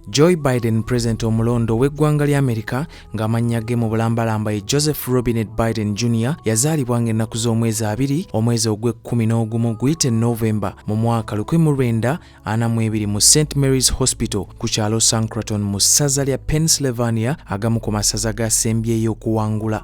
Joe Biden president omulondo w'eggwanga lya America ng'amannya ge mu bulambalamba ye Joseph Robinette Biden Jr. yazaalibwa ng'ennaku z'omwezi 2 omwezi ogw'E11 guyite November mu mwaka 1942 mu St. Mary's Hospital ku kyalo Sancraton mu ssaza lya Pennsylvania agamu ku masaza gasembyeyo okuwangula.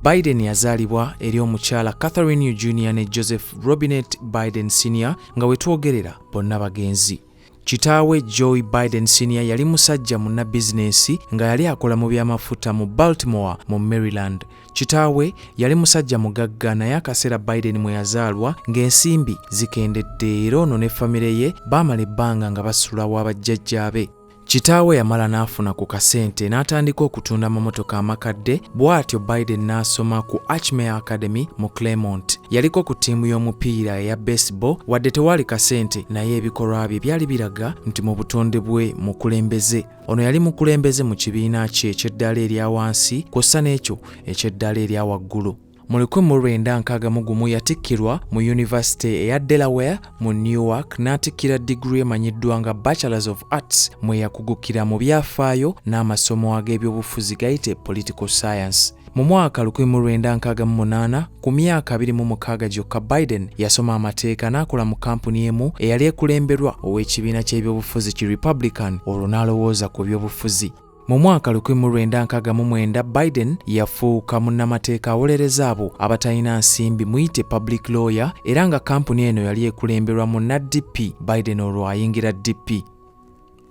Biden yazaalibwa eri omukyala Catherine Jr. ne Joseph Robinette Biden Sr. nga wetwogerera bonna bagenzi. Kitaawe Joe Biden Sr. yali musajja munna bizinesi nga yali akola mu byamafuta mu Baltimore mu Maryland. Kitaawe yali musajja mugagga naye akaseera Biden mwe yazaalwa ng'ensimbi zikendedde era ono ne famire ye baamala ebbanga nga basula wa bajjajjaabe. Kitaawe yamala n'afuna ku kasente n'atandika okutunda amamotoka amakadde, bw'atyo Biden n'asoma ku Archmere Academy mu Claremont. Yaliko ku ttiimu y'omupiira eya baseball wadde tewaali kasente naye ebikolwa bye byali biraga nti mu butonde bwe mukulembeze. Ono yali mukulembeze mu kibiina kye eky'eddala erya wansi kw'ossa n'ekyo eky'eddala erya waggulu. Mu 1961 yatikkirwa mu University eya Delaware mu Newark n'atikkira digiri emanyiddwa nga Bachelors of Arts mwe yakugukira mu byafaayo n'amasomo ag'ebyobufuzi gayite Political Science. Mu mwaka 1968 ku myaka 26 gyokka Biden yasoma amateeka n'akola mu kampuni emu eyali ekulemberwa ow'ekibiina ky'ebyobufuzi ki Republican olwo n'alowooza ku byobufuzi. Mu mwaka 1969 Biden yafuuka munnamateeka awolereza abo abatalina nsimbi muyite public lawyer era nga kampuni eno yali ekulemberwa mu DP Biden olwo ayingira DP.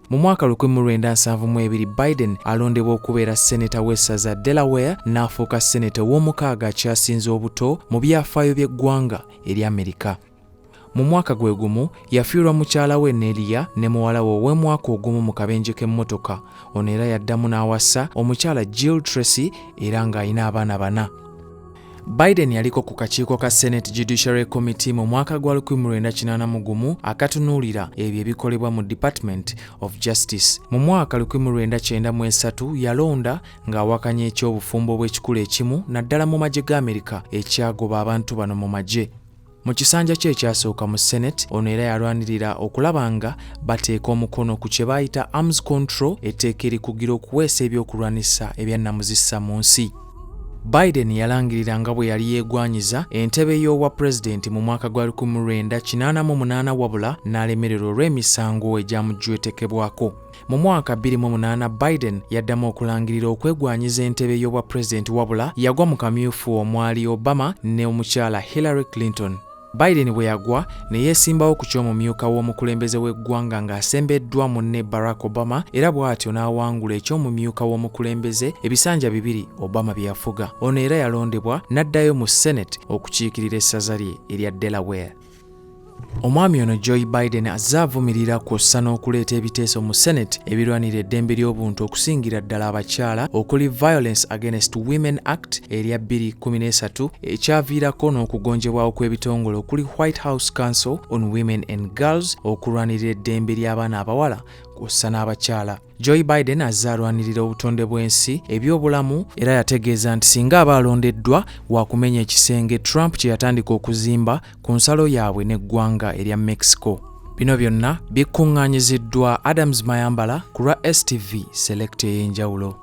Mu mwaka 1972 Biden alondebwa okubeera seneta w'essaza Delaware n'afuuka seneta w'omukaaga akyasinze obuto mu byafaayo by'eggwanga eri Amerika. Mu mwaka gwe gumu yafiirwa mukyala we Nelia ne muwala we ow'omwaka ogumu mu kabenje k'emmotoka. Ono era yaddamu n'awasa omukyala Jill Tracy era ng'alina abaana 4. Biden yaliko ku kakiiko ka Senate Judiciary Committee mu mwaka gwa 1981 akatunuulira ebyo ebikolebwa mu Department of Justice. Mu mwaka 1993 yalonda ng'awakanya eky'obufumbo bw'ekikulu ekimu naddala mu magye ga Amerika ekyagoba abantu bano mu magye. Mu kisanja kye ekyasooka mu Senate, ono era yalwanirira okulaba nga bateeka omukono ku kye bayita arms control, etteeka erikugira okuweesa ebyokulwanisa ebyannamuzisa mu nsi. Biden yalangirira nga bwe yali yeegwanyiza entebe y'obwa pulezidenti mu mwaka gwa 1988 wabula n'alemererwa olw'emisango egyamujwetekebwako. Mu mwaka 2008 Biden yaddamu okulangirira okwegwanyiza entebe y'obwa pulezidenti wabula yagwa mu kamyufu omwali Obama ne omukyala Hillary Clinton. Biden bwe yagwa ne yeesimbawo ku ky'omumyuka w'omukulembeze w'eggwanga ng'asembeddwa munne Barack Obama era bw'atyo n'awangula eky'omumyuka w'omukulembeze ebisanja 2 Obama bye yafuga. Ono era yalondebwa n'addayo mu Senate okukiikirira essaza lye erya Delaware. Omwami ono Joe Biden azze avumirira kw'ossa n'okuleeta ebiteeso mu Senate ebirwanira eddembe ly'obuntu okusingira ddala abakyala okuli Violence Against Women Act erya 2013 ekyaviirako n'okugonjebwawo kw'ebitongole okuli White House Council on Women and Girls okulwanirira eddembe ly'abaana abawala kw'ossa n'abakyala. Joe Biden azze alwanirira obutonde bw'ensi ebyobulamu era yategeeza nti singa aba alondeddwa waakumenya ekisenge Trump kye yatandika okuzimba ku nsalo yaabwe n'eggwanga erya Mexico. Bino byonna bikuŋŋaanyiziddwa Adams Mayambala ku lwa STV Select ey'enjawulo.